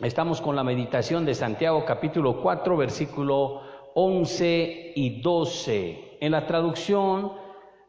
Estamos con la meditación de Santiago capítulo 4, versículo 11 y 12. En la traducción,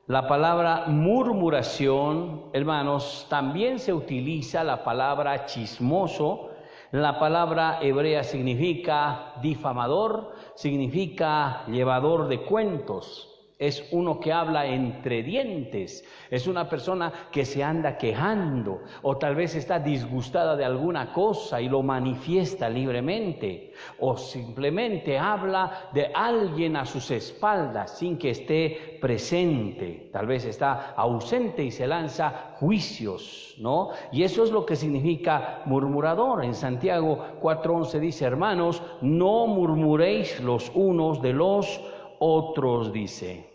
la palabra murmuración, hermanos, también se utiliza la palabra chismoso. La palabra hebrea significa difamador, significa llevador de cuentos. Es uno que habla entre dientes, es una persona que se anda quejando o tal vez está disgustada de alguna cosa y lo manifiesta libremente, o simplemente habla de alguien a sus espaldas sin que esté presente, tal vez está ausente y se lanza juicios, ¿no? Y eso es lo que significa murmurador. En Santiago 4:11 dice: hermanos, no murmuréis los unos de los otros, dice.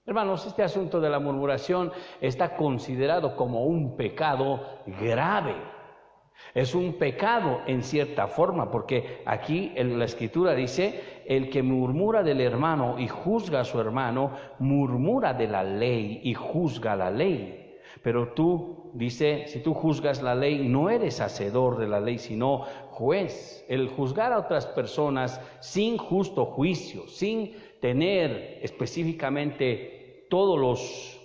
Hermanos, este asunto de la murmuración está considerado como un pecado grave. Es un pecado en cierta forma, porque aquí en la Escritura dice: el que murmura del hermano y juzga a su hermano, murmura de la ley y juzga la ley. Pero tú, dice, si tú juzgas la ley, no eres hacedor de la ley, sino juez. El juzgar a otras personas sin justo juicio, sin tener específicamente todos los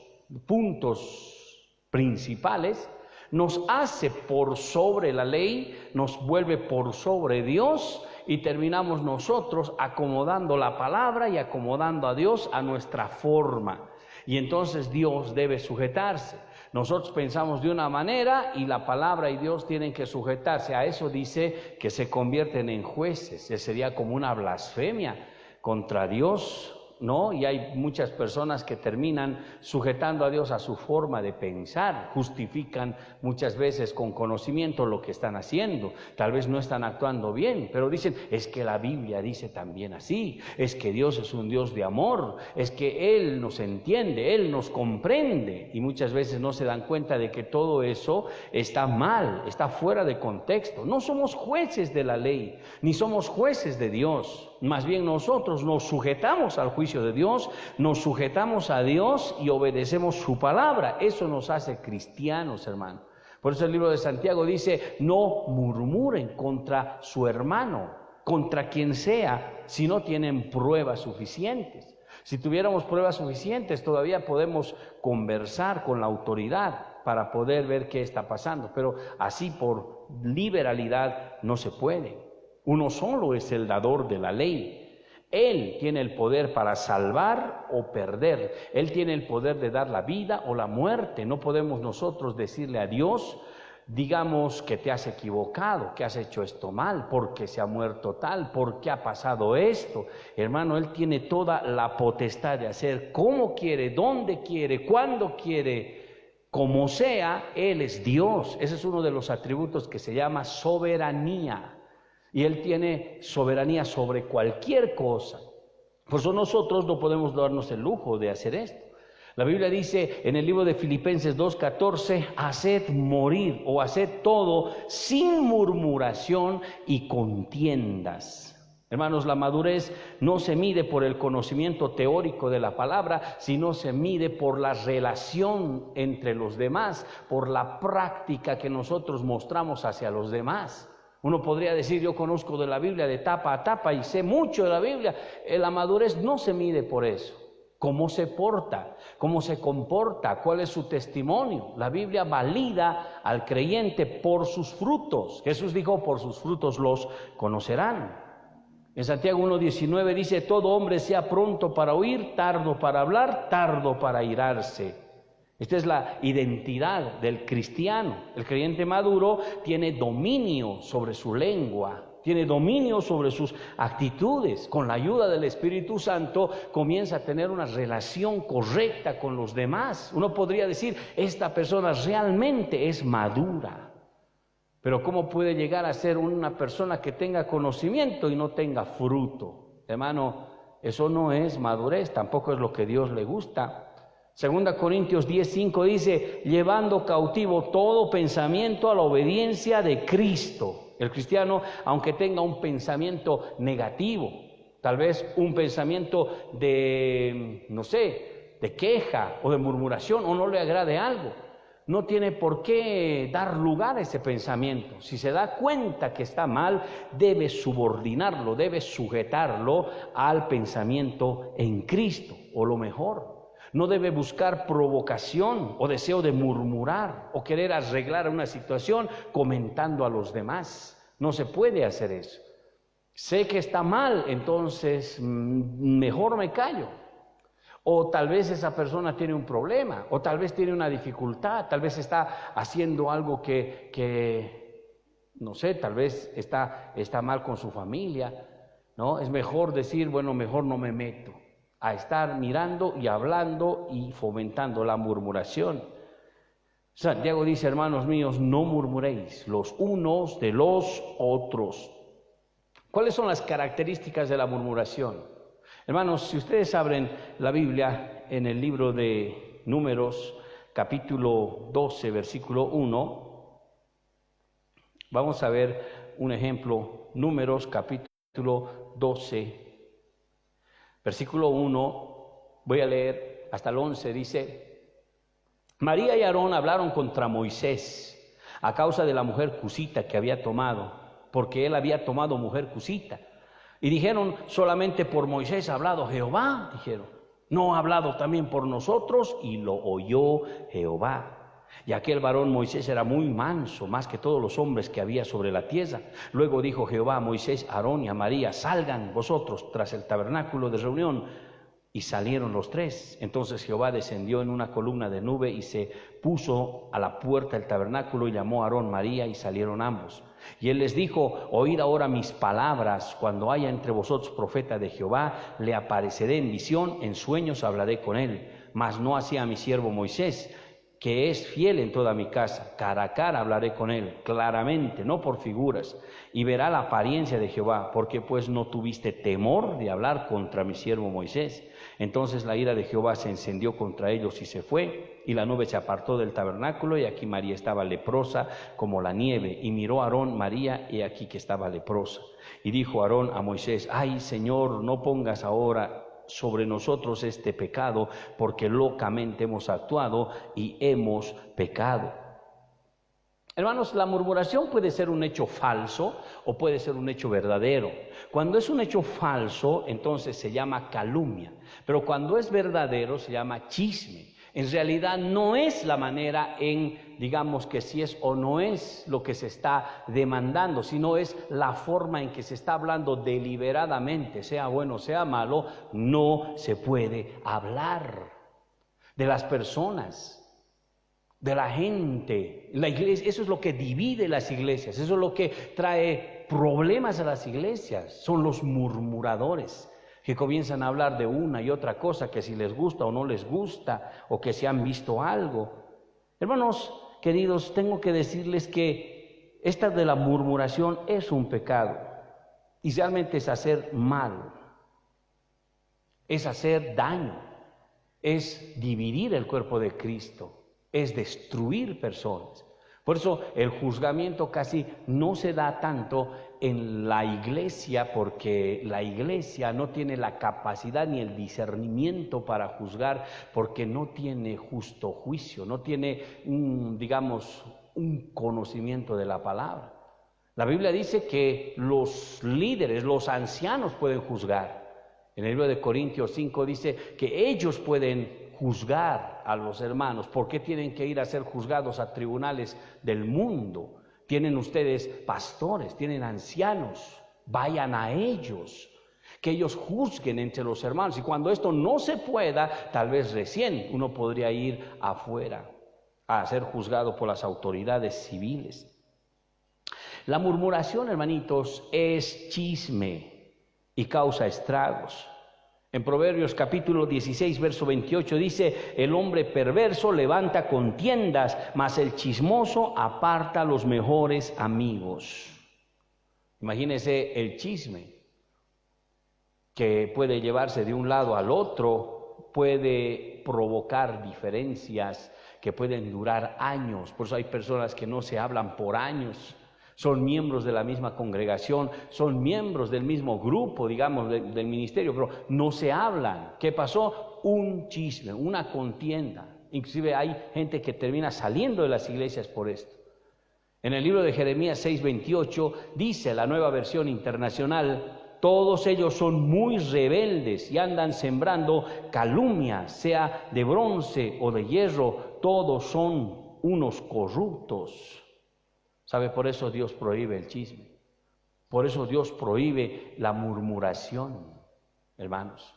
puntos principales, nos hace por sobre la ley, nos vuelve por sobre Dios, y terminamos nosotros acomodando la palabra y acomodando a Dios a nuestra forma. Y entonces Dios debe sujetarse. Nosotros pensamos de una manera y la palabra y Dios tienen que sujetarse. A eso dice que se convierten en jueces. Sería como una blasfemia contra Dios, ¿no? Y hay muchas personas que terminan sujetando a Dios a su forma de pensar, justifican muchas veces con conocimiento lo que están haciendo, tal vez no están actuando bien, pero dicen: es que la Biblia dice también así, es que Dios es un Dios de amor, es que Él nos entiende, Él nos comprende, y muchas veces no se dan cuenta de que todo eso está mal, está fuera de contexto. No somos jueces de la ley, ni somos jueces de Dios. Más bien nosotros nos sujetamos al juicio de Dios, nos sujetamos a Dios y obedecemos su palabra. Eso nos hace cristianos, hermano. Por eso el libro de Santiago dice: no murmuren contra su hermano, contra quien sea, si no tienen pruebas suficientes. Si tuviéramos pruebas suficientes, todavía podemos conversar con la autoridad para poder ver qué está pasando, pero así por liberalidad no se puede. Uno solo es el dador de la ley. Él tiene el poder para salvar o perder. Él tiene el poder de dar la vida o la muerte. No podemos nosotros decirle a Dios: digamos que te has equivocado, que has hecho esto mal, porque se ha muerto tal, porque ha pasado esto. Hermano, Él tiene toda la potestad de hacer como quiere, donde quiere, cuando quiere, como sea. Él es Dios. Ese es uno de los atributos que se llama soberanía. Y Él tiene soberanía sobre cualquier cosa. Por eso nosotros no podemos darnos el lujo de hacer esto. La Biblia dice en el libro de Filipenses 2:14: haced morir o haced todo sin murmuración y contiendas. Hermanos, la madurez no se mide por el conocimiento teórico de la palabra, sino se mide por la relación entre los demás, por la práctica que nosotros mostramos hacia los demás. Uno podría decir: yo conozco de la Biblia de tapa a tapa y sé mucho de la Biblia. La madurez no se mide por eso. ¿Cómo se porta? ¿Cómo se comporta? ¿Cuál es su testimonio? La Biblia valida al creyente por sus frutos. Jesús dijo: por sus frutos los conocerán. En Santiago 1:19 dice: todo hombre sea pronto para oír, tardo para hablar, tardo para irarse. Esta es la identidad del cristiano. El creyente maduro tiene dominio sobre su lengua, tiene dominio sobre sus actitudes. Con la ayuda del Espíritu Santo comienza a tener una relación correcta con los demás. Uno podría decir: esta persona realmente es madura. Pero ¿cómo puede llegar a ser una persona que tenga conocimiento y no tenga fruto? Hermano, eso no es madurez, tampoco es lo que Dios le gusta. 2 Corintios 10:5 dice: llevando cautivo todo pensamiento a la obediencia de Cristo. El cristiano, aunque tenga un pensamiento negativo, tal vez un pensamiento de, no sé, de queja o de murmuración, o no le agrade algo, no tiene por qué dar lugar a ese pensamiento. Si se da cuenta que está mal, debe subordinarlo, debe sujetarlo al pensamiento en Cristo, o lo mejor. No debe buscar provocación o deseo de murmurar o querer arreglar una situación comentando a los demás. No se puede hacer eso. Sé que está mal, entonces mejor me callo. O tal vez esa persona tiene un problema, o tal vez tiene una dificultad, tal vez está haciendo algo que no sé, tal vez está mal con su familia, ¿no? Es mejor decir, bueno, mejor no me meto, a estar mirando y hablando y fomentando la murmuración. Santiago dice, hermanos míos, no murmuréis los unos de los otros. ¿Cuáles son las características de la murmuración? Hermanos, si ustedes abren la Biblia en el libro de Números, capítulo 12, versículo 1, vamos a ver un ejemplo. Números, capítulo 12, versículo 1, voy a leer hasta el 11, dice: María y Aarón hablaron contra Moisés a causa de la mujer cusita que había tomado, porque él había tomado mujer cusita. Y dijeron, solamente por Moisés ha hablado Jehová, dijeron, ¿no ha hablado también por nosotros? Y lo oyó Jehová. Y aquel varón Moisés era muy manso, más que todos los hombres que había sobre la tierra. Luego dijo Jehová a Moisés, a Aarón y a María, salgan vosotros tras el tabernáculo de reunión. Y salieron los tres. Entonces Jehová descendió en una columna de nube y se puso a la puerta del tabernáculo y llamó a Aarón, María, y salieron ambos. Y él les dijo, oíd ahora mis palabras, cuando haya entre vosotros profeta de Jehová, le apareceré en visión, en sueños hablaré con él, mas no así a mi siervo Moisés, que es fiel en toda mi casa. Cara a cara hablaré con él, claramente, no por figuras, y verá la apariencia de Jehová, porque pues no tuviste temor de hablar contra mi siervo Moisés. Entonces la ira de Jehová se encendió contra ellos y se fue, y la nube se apartó del tabernáculo, y aquí María estaba leprosa como la nieve, y miró a Aarón María, y aquí que estaba leprosa. Y dijo Aarón a Moisés, ay Señor, no pongas ahora sobre nosotros este pecado, porque locamente hemos actuado y hemos pecado. Hermanos, la murmuración puede ser un hecho falso o puede ser un hecho verdadero. Cuando es un hecho falso, entonces se llama calumnia, pero cuando es verdadero se llama chisme. En realidad no es la manera en, digamos, que si es o no es lo que se está demandando, sino es la forma en que se está hablando deliberadamente, sea bueno o sea malo. No se puede hablar de las personas, de la gente, la iglesia. Eso es lo que divide las iglesias, eso es lo que trae problemas a las iglesias, son los murmuradores, que comienzan a hablar de una y otra cosa, que si les gusta o no les gusta, o que si han visto algo. Hermanos queridos, tengo que decirles que esta de la murmuración es un pecado, y realmente es hacer mal, es hacer daño, es dividir el cuerpo de Cristo, es destruir personas. Por eso el juzgamiento casi no se da tanto en la iglesia, porque la iglesia no tiene la capacidad ni el discernimiento para juzgar, porque no tiene justo juicio, no tiene un conocimiento de la palabra. La Biblia dice que los líderes, los ancianos pueden juzgar. En el libro de Corintios 5 dice que ellos pueden juzgar a los hermanos. ¿Por qué tienen que ir a ser juzgados a tribunales del mundo? Tienen ustedes pastores, tienen ancianos, vayan a ellos, que ellos juzguen entre los hermanos. Y cuando esto no se pueda, tal vez recién uno podría ir afuera a ser juzgado por las autoridades civiles. La murmuración, hermanitos, es chisme y causa estragos. En Proverbios capítulo 16, verso 28 dice, el hombre perverso levanta contiendas, mas el chismoso aparta los mejores amigos. Imagínese el chisme, que puede llevarse de un lado al otro, puede provocar diferencias que pueden durar años. Por eso hay personas que no se hablan por años. Son miembros de la misma congregación, son miembros del mismo grupo, digamos, del ministerio, pero no se hablan. ¿Qué pasó? Un chisme, una contienda. Inclusive hay gente que termina saliendo de las iglesias por esto. En el libro de Jeremías 6:28 dice la Nueva Versión Internacional: todos ellos son muy rebeldes y andan sembrando calumnia, sea de bronce o de hierro, todos son unos corruptos. ¿Sabe? Por eso Dios prohíbe el chisme. Por eso Dios prohíbe la murmuración, hermanos,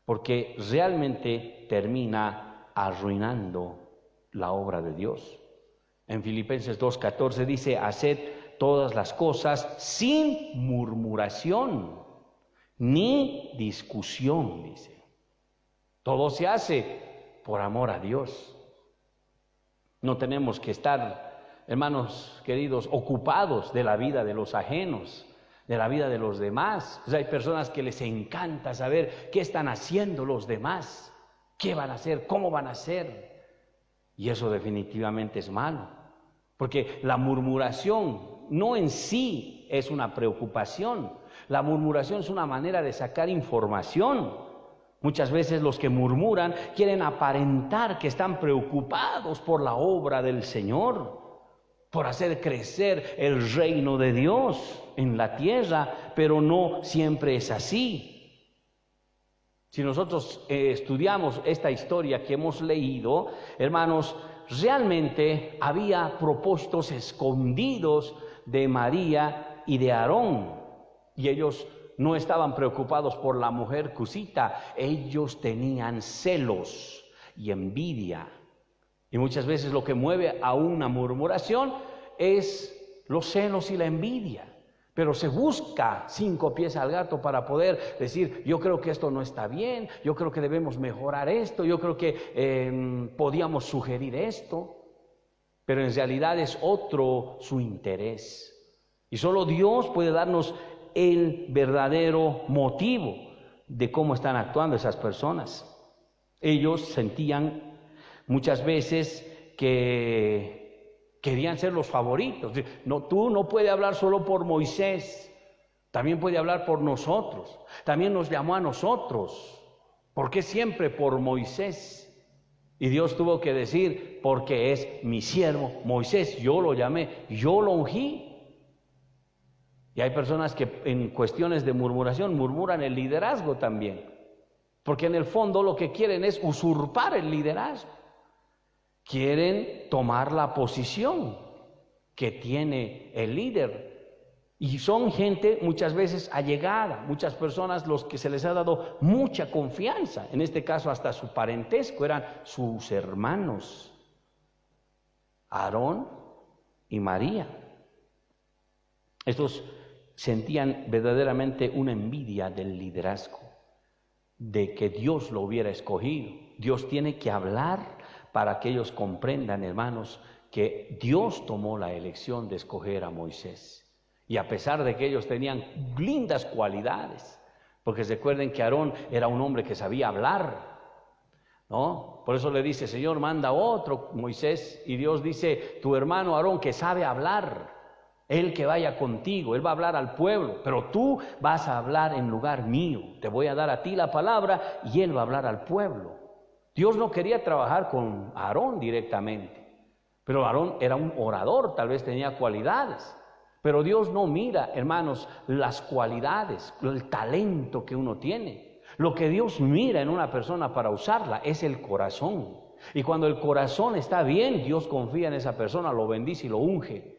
porque realmente termina arruinando la obra de Dios. En Filipenses 2:14 dice: haced todas las cosas sin murmuración ni discusión, dice. Todo se hace por amor a Dios. No tenemos que estar, hermanos queridos, ocupados de la vida de los ajenos, de la vida de los demás. Hay personas que les encanta saber qué están haciendo los demás, qué van a hacer, cómo van a hacer. Y eso definitivamente es malo, porque la murmuración no en sí es una preocupación. La murmuración es una manera de sacar información. Muchas veces los que murmuran quieren aparentar que están preocupados por la obra del Señor, por hacer crecer el reino de Dios en la tierra, pero no siempre es así. Si nosotros estudiamos esta historia que hemos leído, hermanos, realmente había propósitos escondidos de María y de Aarón, y ellos no estaban preocupados por la mujer cusita, ellos tenían celos y envidia. Y muchas veces lo que mueve a una murmuración es los celos y la envidia. Pero se busca 5 pies al gato para poder decir: yo creo que esto no está bien, yo creo que debemos mejorar esto, yo creo que podíamos sugerir esto. Pero en realidad es otro su interés. Y solo Dios puede darnos el verdadero motivo de cómo están actuando esas personas. Ellos sentían muchas veces que querían ser los favoritos. No, tú no puedes hablar solo por Moisés, también puede hablar por nosotros. También nos llamó a nosotros. ¿Por qué siempre por Moisés? Y Dios tuvo que decir: porque es mi siervo Moisés, yo lo llamé, yo lo ungí. Y hay personas que en cuestiones de murmuración murmuran el liderazgo también, porque en el fondo lo que quieren es usurpar el liderazgo. Quieren tomar la posición que tiene el líder. Y son gente muchas veces allegada, muchas personas los que se les ha dado mucha confianza. En este caso hasta su parentesco, eran sus hermanos, Aarón y María. Estos sentían verdaderamente una envidia del liderazgo, de que Dios lo hubiera escogido. Dios tiene que hablar para que ellos comprendan, hermanos, que Dios tomó la elección de escoger a Moisés. Y a pesar de que ellos tenían lindas cualidades, porque recuerden que Aarón era un hombre que sabía hablar, ¿no? Por eso le dice: Señor, manda otro Moisés, y Dios dice: tu hermano Aarón, que sabe hablar, él que vaya contigo, él va a hablar al pueblo, pero tú vas a hablar en lugar mío. Te voy a dar a ti la palabra y él va a hablar al pueblo. Dios no quería trabajar con Aarón directamente, pero Aarón era un orador, tal vez tenía cualidades. Pero Dios no mira, hermanos, las cualidades, el talento que uno tiene. Lo que Dios mira en una persona para usarla es el corazón. Y cuando el corazón está bien, Dios confía en esa persona, lo bendice y lo unge.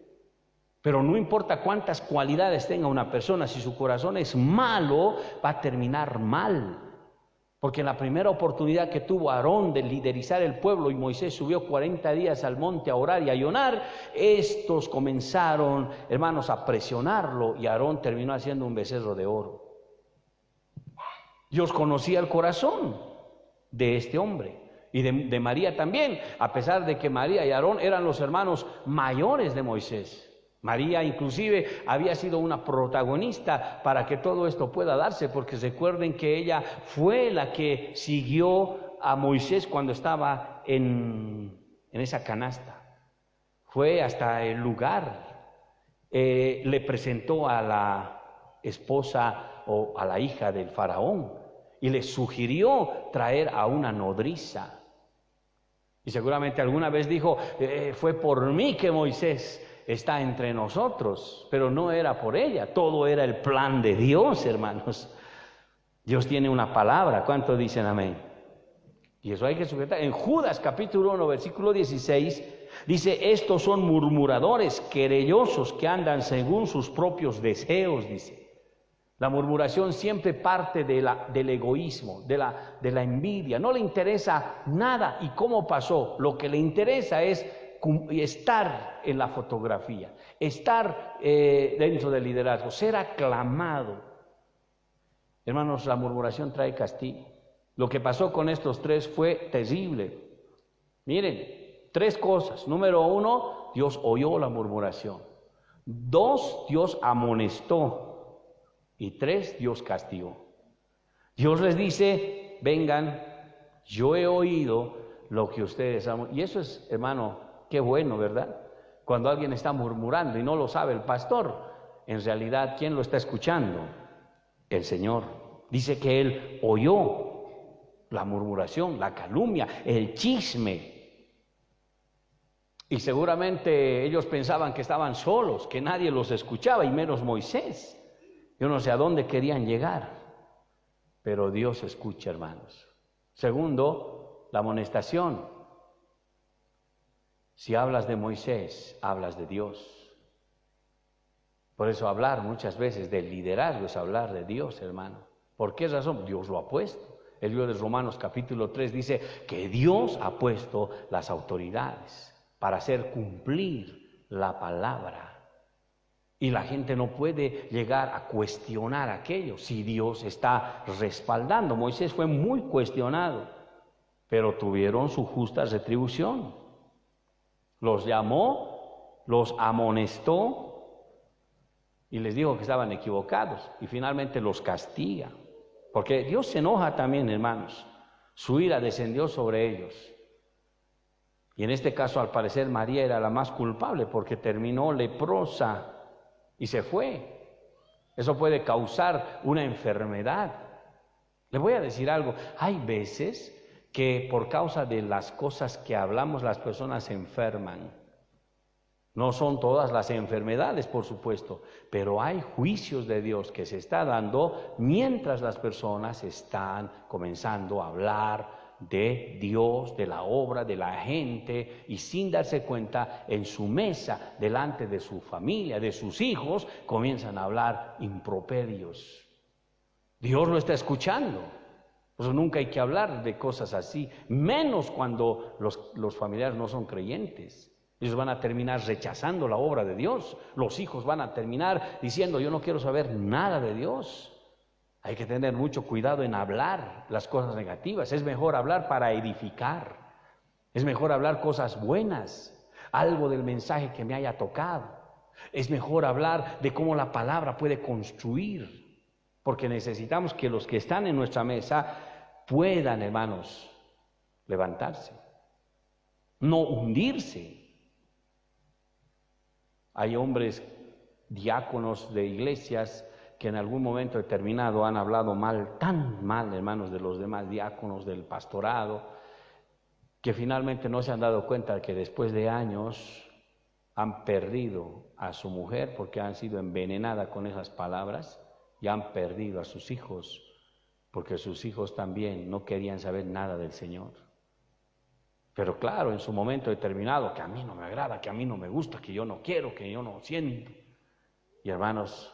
Pero no importa cuántas cualidades tenga una persona, si su corazón es malo, va a terminar mal. Porque en la primera oportunidad que tuvo Aarón de liderizar el pueblo y Moisés subió 40 días al monte a orar y a ayunar, estos comenzaron, hermanos, a presionarlo, y Aarón terminó haciendo un becerro de oro. Dios conocía el corazón de este hombre y de María también, a pesar de que María y Aarón eran los hermanos mayores de Moisés. María inclusive había sido una protagonista para que todo esto pueda darse, porque recuerden que ella fue la que siguió a Moisés cuando estaba en esa canasta. Fue hasta el lugar, le presentó a la esposa o a la hija del faraón y le sugirió traer a una nodriza. Y seguramente alguna vez dijo, fue por mí que Moisés está entre nosotros, pero no era por ella, todo era el plan de Dios, hermanos. Dios tiene una palabra, ¿cuántos dicen amén? Y eso hay que sujetar. En Judas capítulo 1, versículo 16, dice, estos son murmuradores, querellosos, que andan según sus propios deseos, dice. La murmuración siempre parte del egoísmo, de la envidia. No le interesa nada y cómo pasó. Lo que le interesa es estar en la fotografía, estar dentro del liderazgo, ser aclamado. Hermanos, la murmuración trae castigo. Lo que pasó con estos tres fue terrible. Miren, tres cosas. Número uno, Dios oyó la murmuración. Dos, Dios amonestó. Y tres, Dios castigó. Dios les dice, vengan, yo he oído lo que ustedes han... Y eso es, hermano, qué bueno, ¿verdad? Cuando alguien está murmurando y no lo sabe el pastor, en realidad, ¿quién lo está escuchando? El Señor. Dice que Él oyó la murmuración, la calumnia, el chisme. Y seguramente ellos pensaban que estaban solos, que nadie los escuchaba, y menos Moisés. Yo no sé a dónde querían llegar, pero Dios escucha, hermanos. Segundo, la amonestación. Si hablas de Moisés, hablas de Dios. Por eso hablar muchas veces del liderazgo es hablar de Dios, hermano. ¿Por qué razón? Dios lo ha puesto. El libro de Romanos capítulo 3 dice que Dios ha puesto las autoridades para hacer cumplir la palabra. Y la gente no puede llegar a cuestionar aquello si Dios está respaldando. Moisés fue muy cuestionado, pero tuvieron su justa retribución. Los llamó, los amonestó y les dijo que estaban equivocados y finalmente los castiga. Porque Dios se enoja también, hermanos. Su ira descendió sobre ellos. Y en este caso, al parecer, María era la más culpable porque terminó leprosa y se fue. Eso puede causar una enfermedad. Le voy a decir algo. Hay veces que por causa de las cosas que hablamos las personas se enferman. No son todas las enfermedades, por supuesto, pero hay juicios de Dios que se está dando mientras las personas están comenzando a hablar de Dios, de la obra, de la gente, y sin darse cuenta, en su mesa, delante de su familia, de sus hijos, comienzan a hablar improperios. Dios lo está escuchando. Por eso nunca hay que hablar de cosas así, menos cuando los familiares no son creyentes. Ellos van a terminar rechazando la obra de Dios. Los hijos van a terminar diciendo, yo no quiero saber nada de Dios. Hay que tener mucho cuidado en hablar las cosas negativas. Es mejor hablar para edificar. Es mejor hablar cosas buenas, algo del mensaje que me haya tocado. Es mejor hablar de cómo la palabra puede construir, porque necesitamos que los que están en nuestra mesa puedan, hermanos, levantarse, no hundirse. Hay hombres diáconos de iglesias que en algún momento determinado han hablado mal, tan mal, hermanos, de los demás diáconos del pastorado, que finalmente no se han dado cuenta de que después de años han perdido a su mujer porque han sido envenenadas con esas palabras, y han perdido a sus hijos porque sus hijos también no querían saber nada del Señor. Pero claro, en su momento determinado, que a mí no me agrada, que a mí no me gusta, que yo no quiero, que yo no siento. Y hermanos,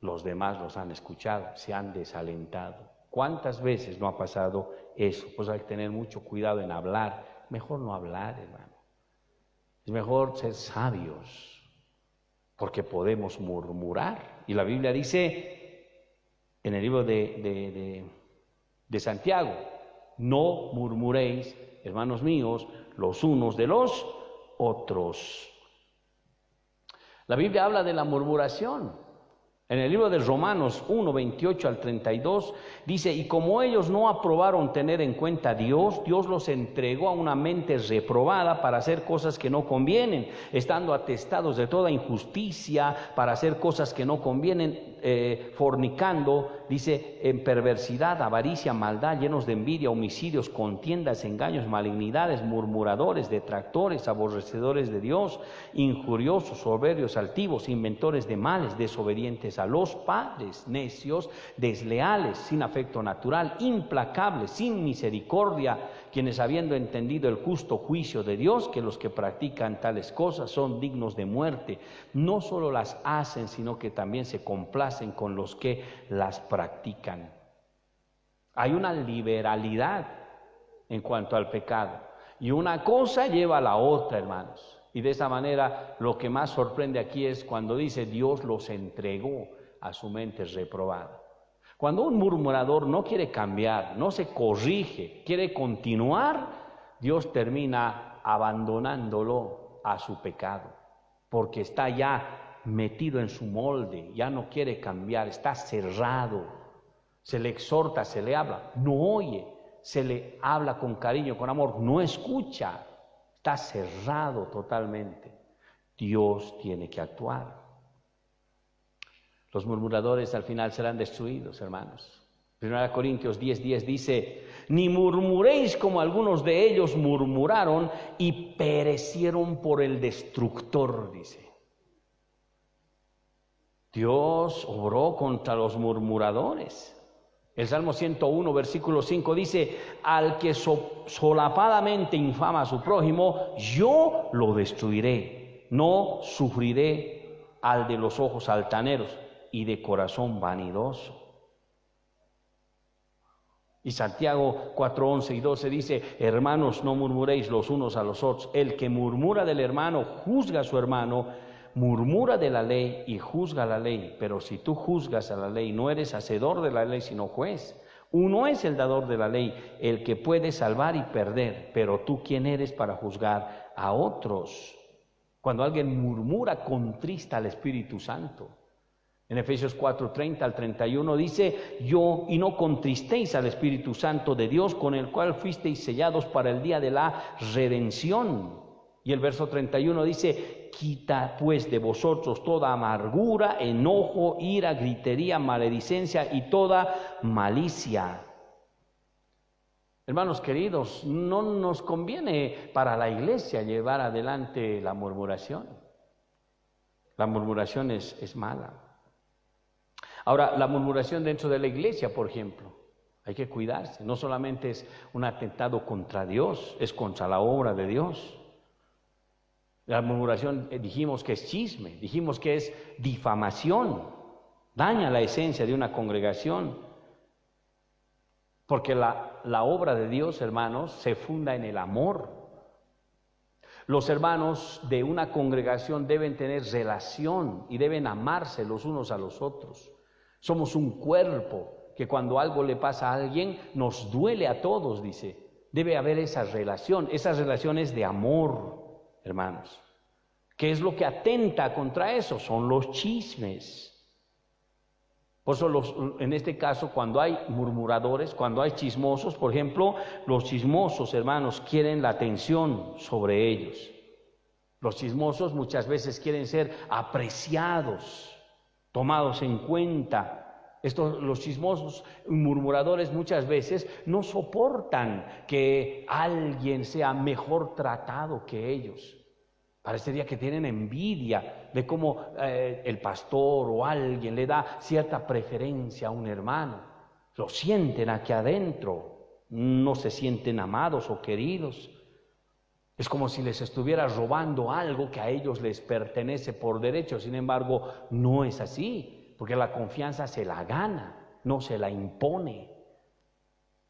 los demás los han escuchado, se han desalentado. ¿Cuántas veces no ha pasado eso? Pues hay que tener mucho cuidado en hablar. Mejor no hablar, hermano. Es mejor ser sabios, porque podemos murmurar. Y la Biblia dice en el libro de Santiago, no murmuréis, hermanos míos, los unos de los otros. La Biblia habla de la murmuración. En el libro de Romanos 1, 28 al 32, dice, y como ellos no aprobaron tener en cuenta a Dios, Dios los entregó a una mente reprobada para hacer cosas que no convienen, estando atestados de toda injusticia para hacer cosas que no convienen, fornicando, dice, en perversidad, avaricia, maldad, llenos de envidia, homicidios, contiendas, engaños, malignidades, murmuradores, detractores, aborrecedores de Dios, injuriosos, soberbios, altivos, inventores de males, desobedientes a los padres, necios, desleales, sin afecto natural, implacables, sin misericordia, quienes habiendo entendido el justo juicio de Dios, que los que practican tales cosas son dignos de muerte, no solo las hacen, sino que también se complacen con los que las practican. Hay una liberalidad en cuanto al pecado, y una cosa lleva a la otra, hermanos. Y de esa manera lo que más sorprende aquí es cuando dice Dios los entregó a su mente reprobada. Cuando un murmurador no quiere cambiar, no se corrige, quiere continuar, Dios termina abandonándolo a su pecado, porque está ya metido en su molde, ya no quiere cambiar, está cerrado. Se le exhorta, se le habla, no oye, se le habla con cariño, con amor, no escucha, está cerrado totalmente. Dios tiene que actuar. Los murmuradores al final serán destruidos, hermanos. 1 Corintios 10:10 dice, ni murmuréis como algunos de ellos murmuraron y perecieron por el destructor, dice. Dios obró contra los murmuradores. El Salmo 101, versículo 5 dice, al que solapadamente infama a su prójimo, yo lo destruiré, no sufriré al de los ojos altaneros y de corazón vanidoso. Y Santiago 4:11 y 12 dice, hermanos, no murmuréis los unos a los otros. El que murmura del hermano juzga a su hermano, murmura de la ley y juzga la ley. Pero si tú juzgas a la ley, no eres hacedor de la ley, sino juez. Uno es el dador de la ley, el que puede salvar y perder. Pero tú, ¿quién eres para juzgar a otros? Cuando alguien murmura, contrista al Espíritu Santo. En Efesios 4:30 al 31 dice, y no contristéis al Espíritu Santo de Dios, con el cual fuisteis sellados para el día de la redención. Y el verso 31 dice, quita pues de vosotros toda amargura, enojo, ira, gritería, maledicencia y toda malicia. Hermanos queridos, no nos conviene para la iglesia llevar adelante la murmuración. La murmuración es mala. Ahora, la murmuración dentro de la iglesia, por ejemplo, hay que cuidarse. No solamente es un atentado contra Dios, es contra la obra de Dios. La murmuración dijimos que es chisme, dijimos que es difamación, daña la esencia de una congregación. Porque la obra de Dios, hermanos, se funda en el amor. Los hermanos de una congregación deben tener relación y deben amarse los unos a los otros. Somos un cuerpo que cuando algo le pasa a alguien nos duele a todos, dice. Debe haber esa relación es de amor, hermanos. ¿Qué es lo que atenta contra eso? Son los chismes. Por eso en este caso, cuando hay murmuradores, cuando hay chismosos, por ejemplo, los chismosos, hermanos, quieren la atención sobre ellos. Los chismosos muchas veces quieren ser apreciados, tomados en cuenta. Los chismosos murmuradores muchas veces no soportan que alguien sea mejor tratado que ellos. Parecería que tienen envidia de cómo el pastor o alguien le da cierta preferencia a un hermano. Lo sienten aquí adentro, no se sienten amados o queridos. Es como si les estuviera robando algo que a ellos les pertenece por derecho. Sin embargo, no es así, porque la confianza se la gana, no se la impone.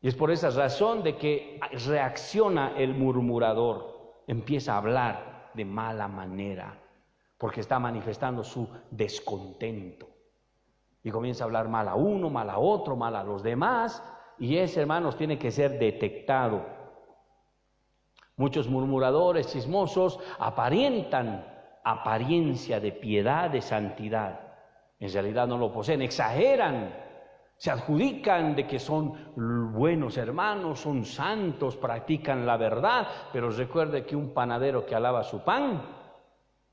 Y es por esa razón de que reacciona el murmurador, empieza a hablar de mala manera, porque está manifestando su descontento. Y comienza a hablar mal a uno, mal a otro, mal a los demás, y ese, hermanos, tiene que ser detectado. Muchos murmuradores chismosos aparentan apariencia de piedad, de santidad. En realidad no lo poseen, exageran, se adjudican de que son buenos hermanos, son santos, practican la verdad, pero recuerde que un panadero que alaba su pan,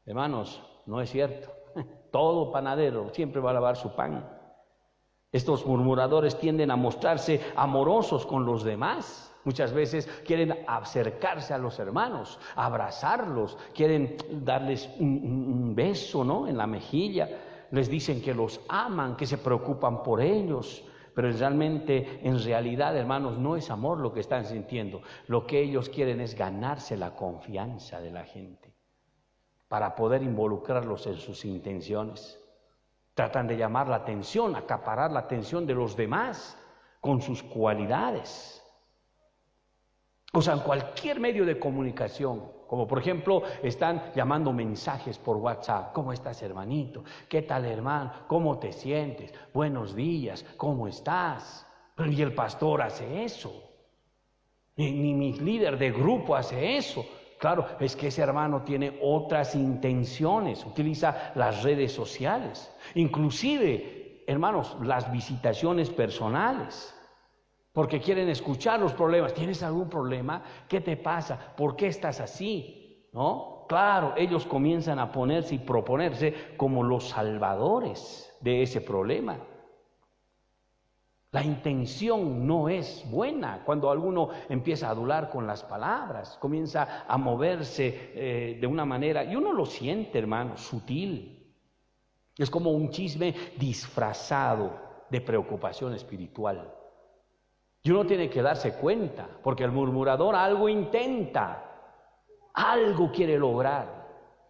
hermanos, no es cierto. Todo panadero siempre va a lavar su pan. Estos murmuradores tienden a mostrarse amorosos con los demás. Muchas veces quieren acercarse a los hermanos, abrazarlos, quieren darles un beso, ¿no?, en la mejilla. Les dicen que los aman, que se preocupan por ellos. Pero en realidad, hermanos, no es amor lo que están sintiendo. Lo que ellos quieren es ganarse la confianza de la gente para poder involucrarlos en sus intenciones. Tratan de llamar la atención, acaparar la atención de los demás con sus cualidades. Usan cualquier medio de comunicación, como por ejemplo están llamando mensajes por WhatsApp. ¿Cómo estás, hermanito? ¿Qué tal, hermano? ¿Cómo te sientes? Buenos días, ¿cómo estás? Pero ni el pastor hace eso, ni mi líder de grupo hace eso. Claro, es que ese hermano tiene otras intenciones, utiliza las redes sociales, inclusive, hermanos, las visitaciones personales. Porque quieren escuchar los problemas. ¿Tienes algún problema? ¿Qué te pasa? ¿Por qué estás así? ¿No? Claro, ellos comienzan a ponerse y proponerse como los salvadores de ese problema. La intención no es buena. Cuando alguno empieza a adular con las palabras, comienza a moverse de una manera, y uno lo siente, hermano, sutil. Es como un chisme disfrazado de preocupación espiritual. Y uno tiene que darse cuenta, porque el murmurador algo intenta, algo quiere lograr.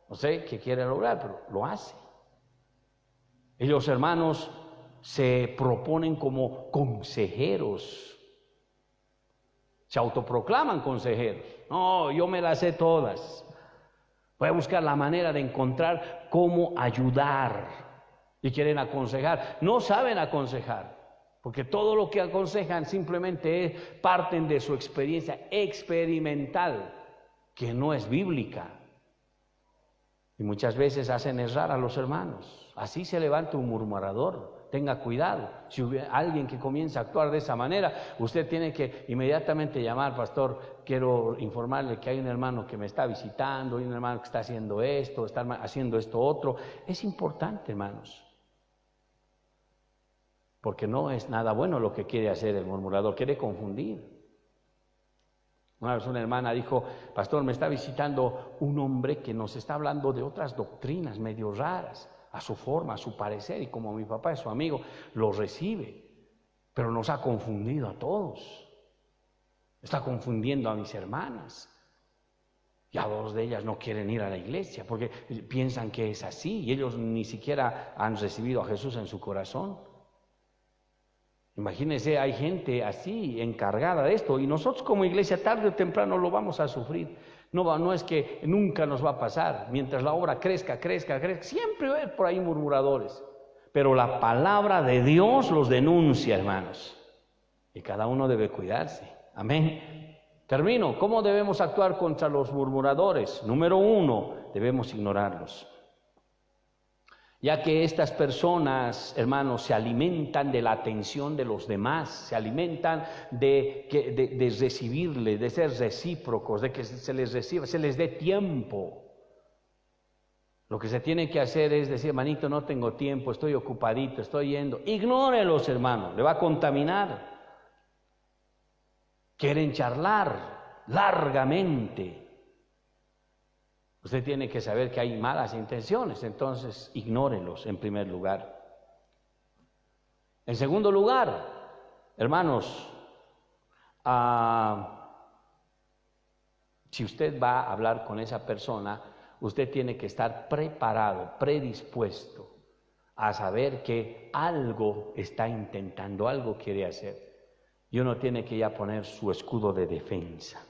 No sé qué quiere lograr, pero lo hace. Ellos, hermanos, se proponen como consejeros. Se autoproclaman consejeros. No, yo me las sé todas. Voy a buscar la manera de encontrar cómo ayudar. Y quieren aconsejar. No saben aconsejar. Porque todo lo que aconsejan simplemente parten de su experiencia experimental, que no es bíblica. Y muchas veces hacen errar a los hermanos. Así se levanta un murmurador. Tenga cuidado. Si hubiera alguien que comienza a actuar de esa manera, usted tiene que inmediatamente llamar: pastor, quiero informarle que hay un hermano que me está visitando, hay un hermano que está haciendo esto, está haciendo esto otro. Es importante, hermanos. Porque no es nada bueno lo que quiere hacer el murmurador, quiere confundir. Una vez una hermana dijo: pastor, me está visitando un hombre que nos está hablando de otras doctrinas medio raras, a su forma, a su parecer, y como mi papá es su amigo, lo recibe, pero nos ha confundido a todos. Está confundiendo a mis hermanas. Y a dos de ellas no quieren ir a la iglesia porque piensan que es así, y ellos ni siquiera han recibido a Jesús en su corazón. Imagínense, hay gente así encargada de esto, y nosotros como iglesia tarde o temprano lo vamos a sufrir. No es que nunca nos va a pasar. Mientras la obra crezca, siempre va a haber por ahí murmuradores. Pero la palabra de Dios los denuncia, hermanos. Y cada uno debe cuidarse. Amén. Termino. ¿Cómo debemos actuar contra los murmuradores? Número 1, debemos ignorarlos. Ya que estas personas, hermanos, se alimentan de la atención de los demás, se alimentan de recibirle, de ser recíprocos, de que se les reciba, se les dé tiempo. Lo que se tiene que hacer es decir: hermanito, no tengo tiempo, estoy ocupadito, estoy yendo. Ignórelos, hermano, le va a contaminar. Quieren charlar largamente. Usted tiene que saber que hay malas intenciones, entonces ignórelos en primer lugar. En segundo lugar, hermanos, si usted va a hablar con esa persona, usted tiene que estar preparado, predispuesto a saber que algo está intentando, algo quiere hacer. Y uno tiene que ya poner su escudo de defensa,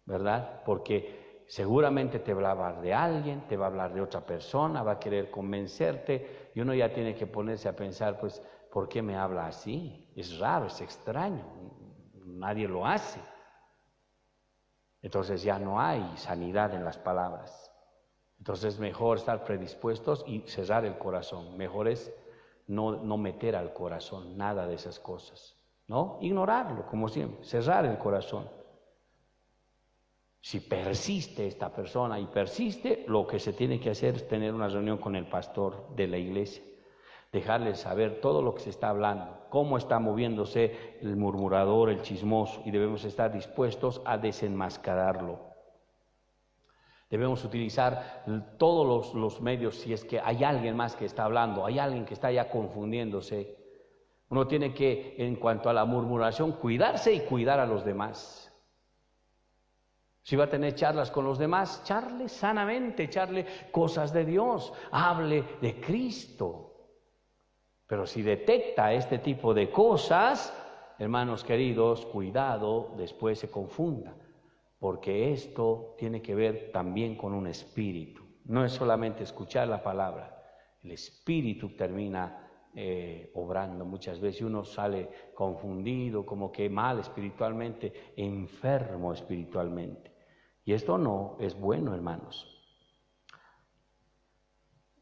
¿verdad? Porque seguramente te va a hablar de alguien, te va a hablar de otra persona, va a querer convencerte, y uno ya tiene que ponerse a pensar: pues, ¿por qué me habla así? Es raro, es extraño, nadie lo hace. Entonces ya no hay sanidad en las palabras. Entonces es mejor estar predispuestos y cerrar el corazón. Mejor es no meter al corazón nada de esas cosas, ¿no? Ignorarlo, como siempre, cerrar el corazón. Si persiste esta persona y persiste, lo que se tiene que hacer es tener una reunión con el pastor de la iglesia, dejarle saber todo lo que se está hablando, cómo está moviéndose el murmurador, el chismoso, y debemos estar dispuestos a desenmascararlo. Debemos utilizar todos los medios si es que hay alguien más que está hablando, hay alguien que está ya confundiéndose. Uno tiene que, en cuanto a la murmuración, cuidarse y cuidar a los demás. Si va a tener charlas con los demás, charle sanamente, charle cosas de Dios, hable de Cristo. Pero si detecta este tipo de cosas, hermanos queridos, cuidado, después se confunda, porque esto tiene que ver también con un espíritu. No es solamente escuchar la palabra, el espíritu termina obrando muchas veces. Uno sale confundido, como que mal espiritualmente, enfermo espiritualmente. Y esto no es bueno, hermanos.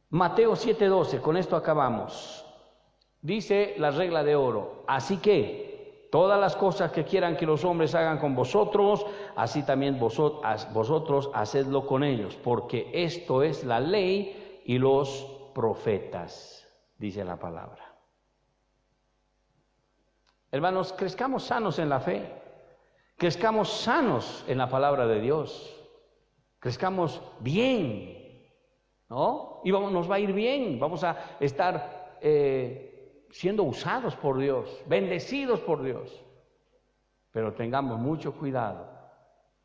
Mateo 7:12, con esto acabamos. Dice la regla de oro: así que todas las cosas que quieran que los hombres hagan con vosotros, así también vosotros hacedlo con ellos, porque esto es la ley y los profetas, dice la palabra. Hermanos, crezcamos sanos en la fe, crezcamos sanos en la palabra de Dios, crezcamos bien, ¿no? Y nos va a ir bien, vamos a estar siendo usados por Dios, bendecidos por Dios. Pero tengamos mucho cuidado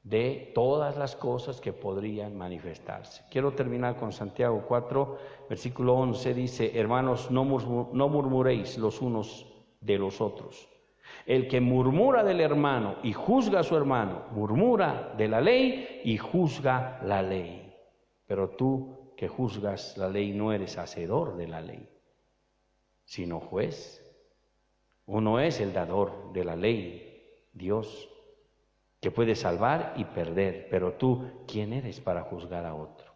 de todas las cosas que podrían manifestarse. Quiero terminar con Santiago 4, versículo 11, dice: hermanos, no murmuréis los unos de los otros. El que murmura del hermano y juzga a su hermano, murmura de la ley y juzga la ley. Pero tú que juzgas la ley no eres hacedor de la ley, sino juez. Uno es el dador de la ley, Dios, que puede salvar y perder. Pero tú, ¿quién eres para juzgar a otro?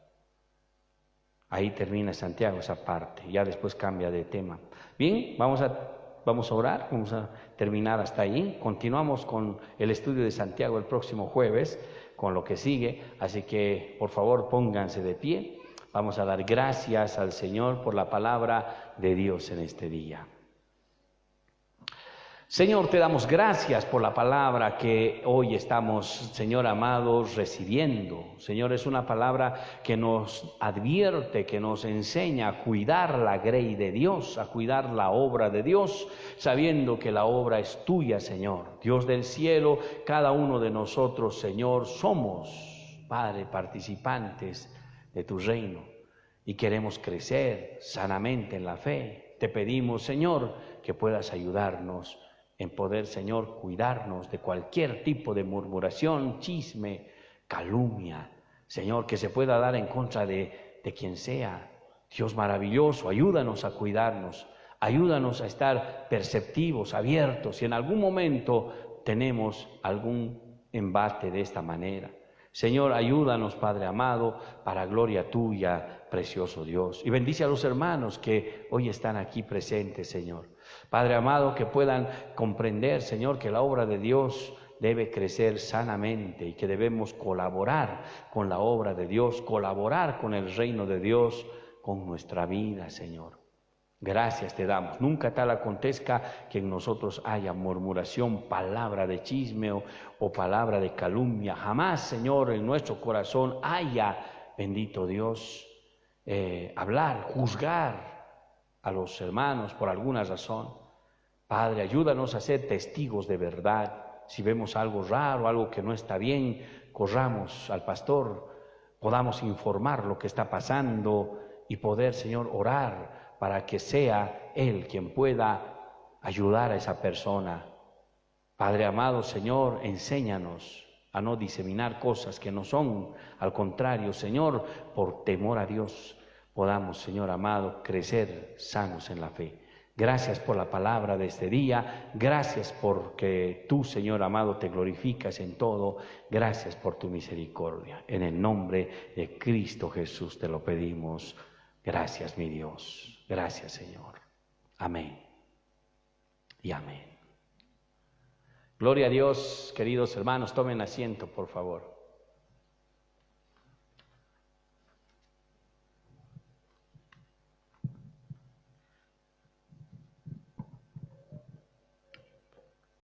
Ahí termina Santiago esa parte, ya después cambia de tema. Bien, vamos a orar, vamos a terminar hasta ahí. Continuamos con el estudio de Santiago el próximo jueves, con lo que sigue. Así que, por favor, pónganse de pie. Vamos a dar gracias al Señor por la palabra de Dios en este día. Señor, te damos gracias por la palabra que hoy estamos, Señor amados, recibiendo. Señor, es una palabra que nos advierte, que nos enseña a cuidar la grey de Dios, a cuidar la obra de Dios, sabiendo que la obra es tuya, Señor. Dios del cielo, cada uno de nosotros, Señor, somos, Padre, participantes de tu reino y queremos crecer sanamente en la fe. Te pedimos, Señor, que puedas ayudarnos en poder, Señor, cuidarnos de cualquier tipo de murmuración, chisme, calumnia, Señor, que se pueda dar en contra de quien sea. Dios maravilloso, ayúdanos a cuidarnos, ayúdanos a estar perceptivos, abiertos, si en algún momento tenemos algún embate de esta manera. Señor, ayúdanos, Padre amado, para gloria tuya, precioso Dios. Y bendice a los hermanos que hoy están aquí presentes, Señor. Padre amado, que puedan comprender, Señor, que la obra de Dios debe crecer sanamente y que debemos colaborar con la obra de Dios, colaborar con el reino de Dios, con nuestra vida, Señor. Gracias te damos. Nunca tal acontezca que en nosotros haya murmuración, palabra de chisme o palabra de calumnia. Jamás, Señor, en nuestro corazón haya, bendito Dios, hablar, juzgar a los hermanos por alguna razón. Padre, ayúdanos a ser testigos de verdad. Si vemos algo raro, algo que no está bien, corramos al pastor, podamos informar lo que está pasando y poder, Señor, orar para que sea Él quien pueda ayudar a esa persona. Padre amado, Señor, enséñanos a no diseminar cosas que no son. Al contrario, Señor, por temor a Dios, podamos, Señor amado, crecer sanos en la fe. Gracias por la palabra de este día. Gracias porque tú, Señor amado, te glorificas en todo. Gracias por tu misericordia. En el nombre de Cristo Jesús te lo pedimos. Gracias, mi Dios. Gracias, Señor. Amén y amén. Gloria a Dios, queridos hermanos. Tomen asiento, por favor.